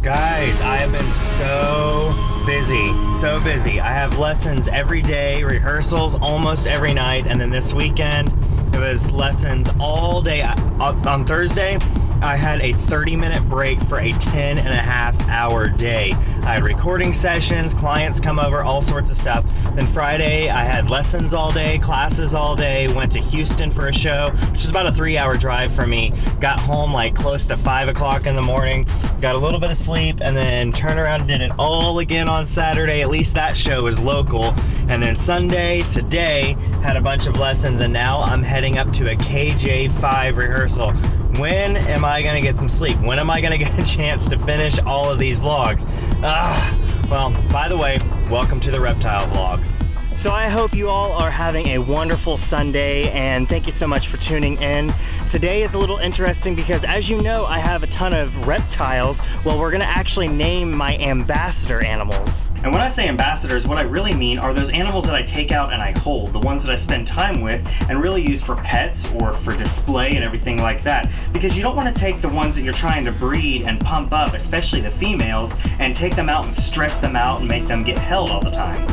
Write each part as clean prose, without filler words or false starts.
Guys, I have been so busy. I have lessons every day, rehearsals almost every night, and then this weekend it was lessons all day. On Thursday, I had a 30-minute break for a 10-and-a-half-hour day. I had recording sessions, clients come over, all sorts of stuff. Then Friday, I had lessons all day, classes all day, went to Houston for a show, which is about a 3-hour drive for me. Got home like close to 5 o'clock in the morning, got a little bit of sleep, and then turned around and did it all again on Saturday. At least that show was local. And then Sunday, today, had a bunch of lessons, and now I'm heading up to a KJ5 rehearsal. When am I gonna get some sleep? When am I gonna get a chance to finish all of these vlogs? Well, by the way, welcome to the Reptile Vlog. So I hope you all are having a wonderful Sunday, and thank you so much for tuning in. Today is a little interesting because, as you know, I have a ton of reptiles. Well, we're gonna actually name my ambassador animals. And when I say ambassadors, what I really mean are those animals that I take out and I hold, the ones that I spend time with and really use for pets or for display and everything like that. Because you don't wanna take the ones that you're trying to breed and pump up, especially the females, and take them out and stress them out and make them get held all the time.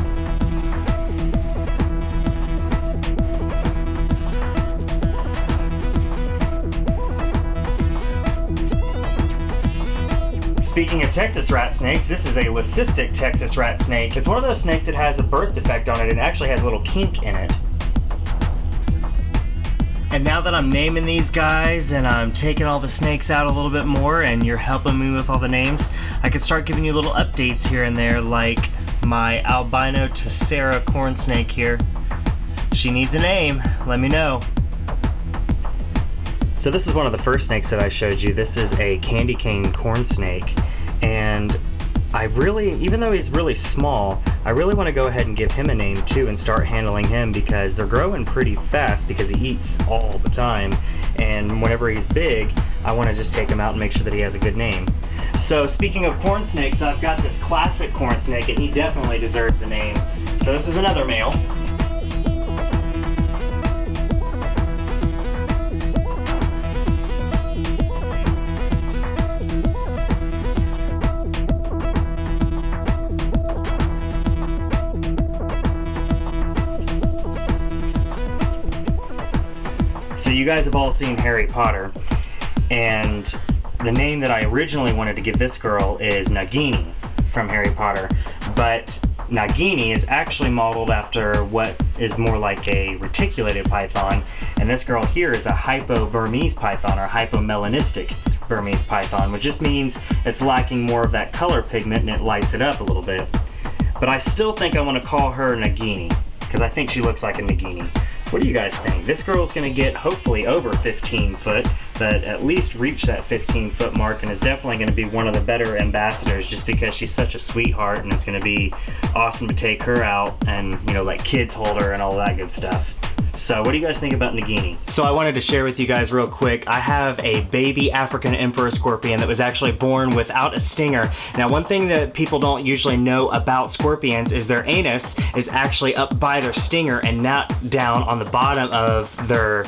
Speaking of Texas rat snakes, this is a leucistic Texas rat snake. It's one of those snakes that has a birth defect on it and actually has a little kink in it. And now that I'm naming these guys and I'm taking all the snakes out a little bit more and you're helping me with all the names, I can start giving you little updates here and there, like my albino Tessera corn snake here. She needs a name, let me know. So this is one of the first snakes that I showed you. This is a candy cane corn snake, and I really, even though he's really small, I really want to go ahead and give him a name too and start handling him because they're growing pretty fast because he eats all the time, and whenever he's big, I want to just take him out and make sure that he has a good name. So speaking of corn snakes, I've got this classic corn snake, and he definitely deserves a name. So this is another male. So you guys have all seen Harry Potter, and the name that I originally wanted to give this girl is Nagini from Harry Potter, but Nagini is actually modeled after what is more like a reticulated python, and this girl here is a hypo-Burmese python, or hypomelanistic Burmese python, which just means it's lacking more of that color pigment and it lights it up a little bit. But I still think I want to call her Nagini, because I think she looks like a Nagini. What do you guys think? This girl's gonna get hopefully over 15 foot, but at least reach that 15-foot mark, and is definitely gonna be one of the better ambassadors just because she's such a sweetheart, and it's gonna be awesome to take her out and, you know, let kids hold her and all that good stuff. So what do you guys think about Nagini? So I wanted to share with you guys real quick, I have a baby African Emperor scorpion that was actually born without a stinger. Now, one thing that people don't usually know about scorpions is their anus is actually up by their stinger and not down on the bottom of their...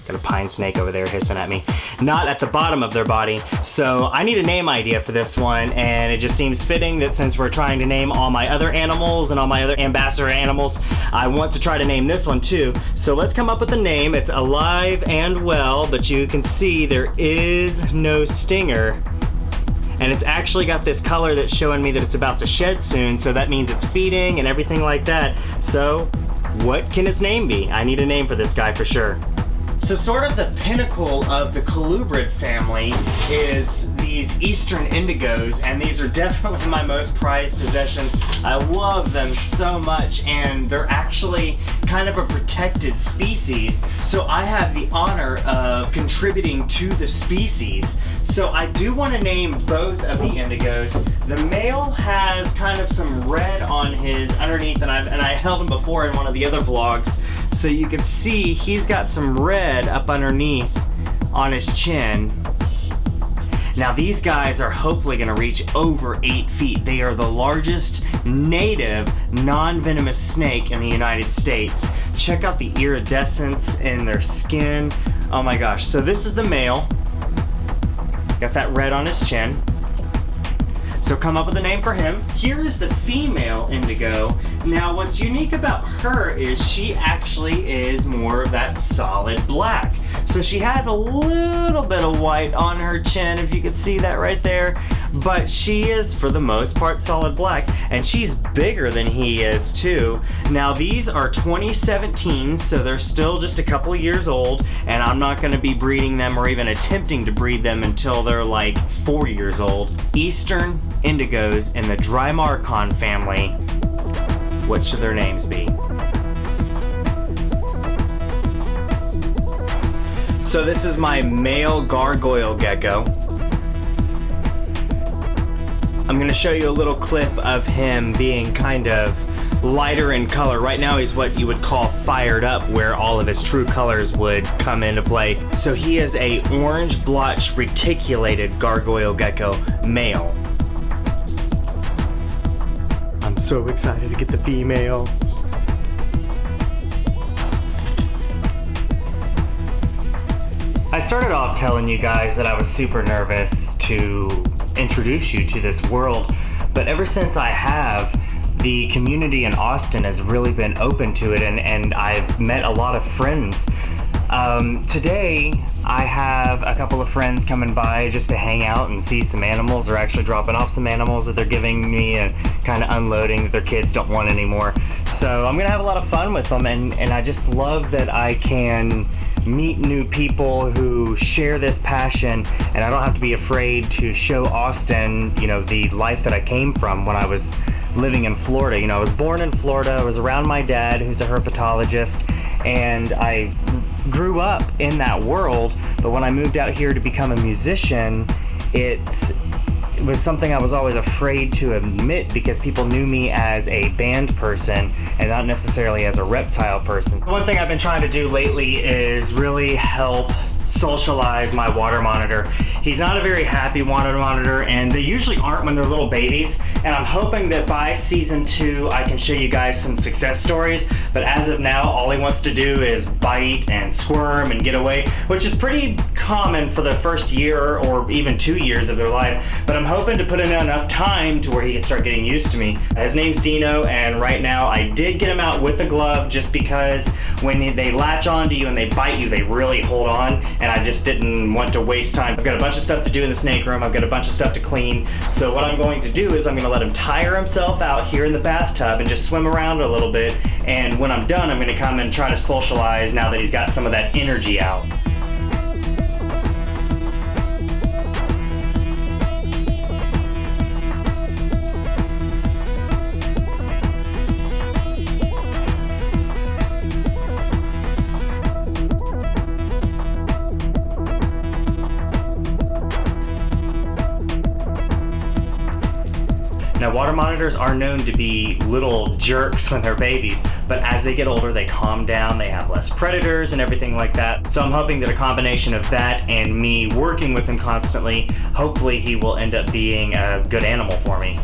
Got a pine snake over there hissing at me. Not at the bottom of their body. So I need a name idea for this one, and it just seems fitting that since we're trying to name all my other animals and all my other ambassador animals, I want to try to name this one too. So let's come up with a name. It's alive and well, but you can see there is no stinger. And it's actually got this color that's showing me that it's about to shed soon, so that means it's feeding and everything like that. So what can its name be? I need a name for this guy for sure. So sort of the pinnacle of the colubrid family is these eastern indigos, and these are definitely my most prized possessions. I love them so much, and they're actually kind of a protected species, so I have the honor of contributing to the species. So I do want to name both of the indigos. The male has kind of some red on his underneath, and I held him before in one of the other vlogs, so you can see he's got some red up underneath on his chin. Now these guys are hopefully going to reach over 8 feet. They are the largest native non-venomous snake in the United States. Check out the iridescence in their skin. Oh my gosh. So this is the male. Got that red on his chin. So come up with a name for him. Here is the female indigo. Now what's unique about her is she actually is more of that solid black. So she has a little bit of white on her chin, if you could see that right there, but she is for the most part solid black, and she's bigger than he is too. Now these are 2017s, so they're still just a couple of years old, and I'm not going to be breeding them or even attempting to breed them until they're like 4 years old. Eastern indigos in the Drymarchon family. What should their names be? So this is my male gargoyle gecko. I'm gonna show you a little clip of him being kind of lighter in color. Right now he's what you would call fired up, where all of his true colors would come into play. So he is a orange blotch reticulated gargoyle gecko male. I'm so excited to get the female. I started off telling you guys that I was super nervous to introduce you to this world, but ever since I have, the community in Austin has really been open to it, and I've met a lot of friends. Today, I have a couple of friends coming by just to hang out and see some animals. They're actually dropping off some animals that they're giving me and kind of unloading that their kids don't want anymore. So I'm gonna have a lot of fun with them, and I just love that I can meet new people who share this passion, and I don't have to be afraid to show Austin, you know, the life that I came from when I was living in Florida. You know, I was born in Florida, I was around my dad, who's a herpetologist, and I grew up in that world, but when I moved out here to become a musician, it was something I was always afraid to admit because people knew me as a band person and not necessarily as a reptile person. One thing I've been trying to do lately is really help socialize my water monitor. He's not a very happy water monitor, and they usually aren't when they're little babies, and I'm hoping that by season 2 I can show you guys some success stories, but as of now all he wants to do is bite and squirm and get away, which is pretty common for the first year or even 2 years of their life, but I'm hoping to put in enough time to where he can start getting used to me. His name's Dino, and right now I did get him out with a glove just because when they latch onto you and they bite you, they really hold on, and I just didn't want to waste time. I've got a bunch of stuff to do in the snake room. I've got a bunch of stuff to clean. So what I'm going to do is I'm going to let him tire himself out here in the bathtub and just swim around a little bit. And when I'm done, I'm going to come and try to socialize now that he's got some of that energy out. Now, water monitors are known to be little jerks when they're babies, but as they get older, they calm down, they have less predators and everything like that. So I'm hoping that a combination of that and me working with him constantly, hopefully he will end up being a good animal for me.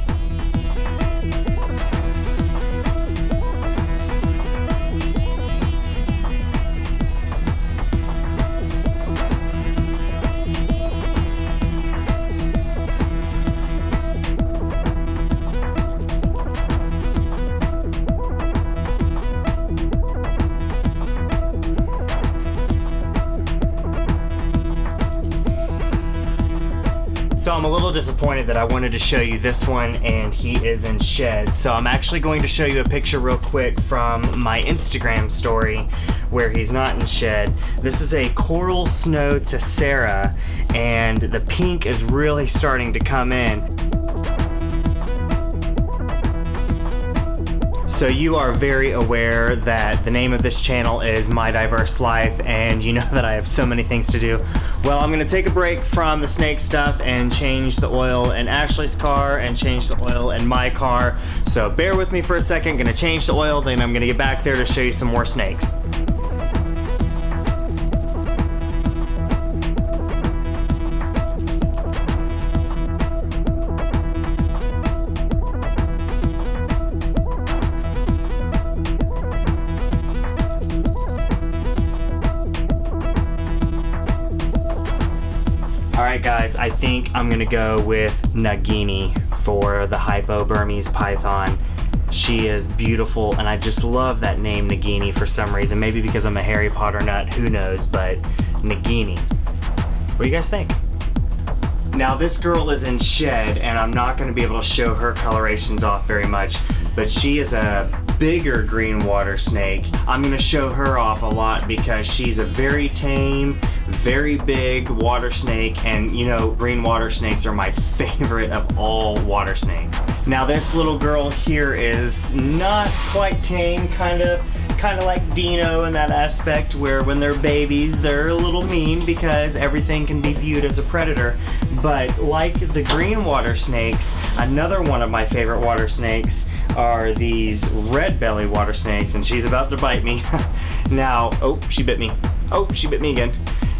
So I'm a little disappointed that I wanted to show you this one and he is in shed. So I'm actually going to show you a picture real quick from my Instagram story where he's not in shed. This is a coral snow tessera, and the pink is really starting to come in. So you are very aware that the name of this channel is My Diverse Life, and you know that I have so many things to do. Well, I'm gonna take a break from the snake stuff and change the oil in Ashley's car and change the oil in my car. So bear with me for a second, I'm gonna change the oil, then I'm gonna get back there to show you some more snakes. Alright guys, I I think I'm gonna go with Nagini for the Hypo Burmese python. She is beautiful, and I just love that name Nagini for some reason. Maybe because I'm a Harry Potter nut, who knows, but Nagini. What do you guys think? Now this girl is in shed, and I'm not going to be able to show her colorations off very much, but she is a bigger green water snake. I'm going to show her off a lot because she's a very tame, very big water snake, and you know, green water snakes are my favorite of all water snakes. Now this little girl here is not quite tame, kind of like Dino in that aspect, where when they're babies they're a little mean because everything can be viewed as a predator. But like the green water snakes, another one of my favorite water snakes are these red belly water snakes, and she's about to bite me. Now, oh, she bit me. Oh, she bit me again.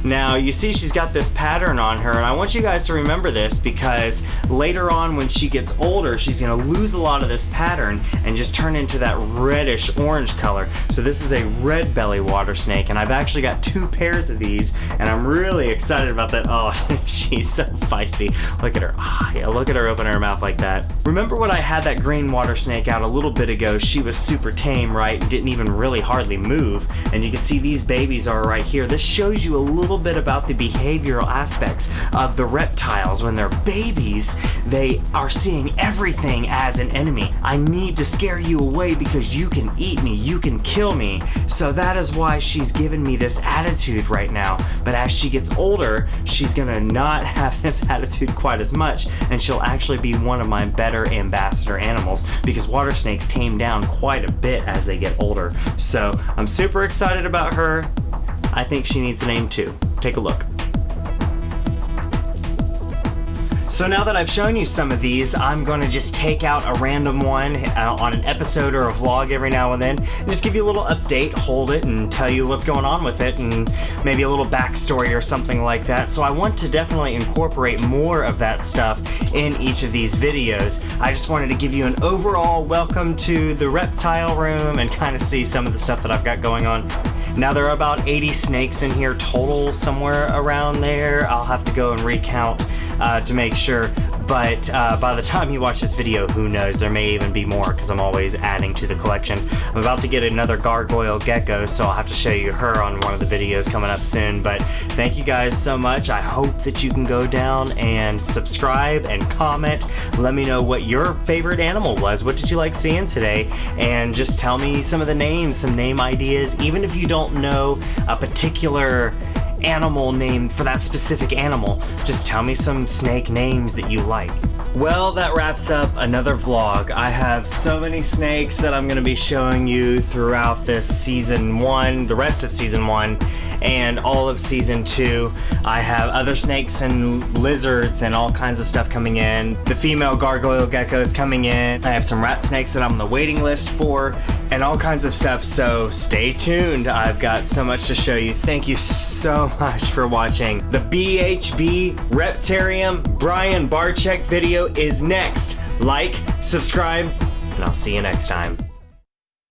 Now you see she's got this pattern on her, and I want you guys to remember this because later on when she gets older, she's gonna lose a lot of this pattern and just turn into that reddish orange color. So this is a red belly water snake, and I've actually got 2 pairs of these, and I'm really excited about that. Oh, she's so feisty. Look at her. Ah, yeah, look at her open her mouth like that. Remember when I had that green water snake out a little bit ago? She was super tame, right? Didn't even really hardly move, and you can see these babies are right here. This shows you a little bit about the behavioral aspects of the reptiles. When they're babies, they are seeing everything as an enemy. I need to scare you away because you can eat me, you can kill me. So that is why she's given me this attitude right now. But as she gets older, she's gonna not have this attitude quite as much, and she'll actually be one of my better ambassador animals because water snakes tame down quite a bit as they get older. So I'm super excited about her. I think she needs a name too. Take a look. So now that I've shown you some of these, I'm going to just take out a random one on an episode or a vlog every now and then and just give you a little update, hold it, and tell you what's going on with it, and maybe a little backstory or something like that. So I want to definitely incorporate more of that stuff in each of these videos. I just wanted to give you an overall welcome to the reptile room and kind of see some of the stuff that I've got going on. Now there are about 80 snakes in here total, somewhere around there. I'll have to go and recount to make sure, but by the time you watch this video, who knows, there may even be more because I'm always adding to the collection. I'm about to get another gargoyle gecko, so I'll have to show you her on one of the videos coming up soon. But thank you guys so much. I hope that you can go down and subscribe and comment. Let me know what your favorite animal was. What did you like seeing today? And just tell me some of the names, some name ideas, even if you don't know a particular animal name for that specific animal. Just tell me some snake names that you like. Well, that wraps up another vlog. I have so many snakes that I'm going to be showing you throughout this season 1, the rest of season 1, and all of season 2. I have other snakes and lizards and all kinds of stuff coming in. The female gargoyle gecko is coming in. I have some rat snakes that I'm on the waiting list for, and all kinds of stuff, so stay tuned. I've got so much to show you. Thank you so much for watching. The BHB Reptarium Brian Barczyk video is next. Like, subscribe, and I'll see you next time.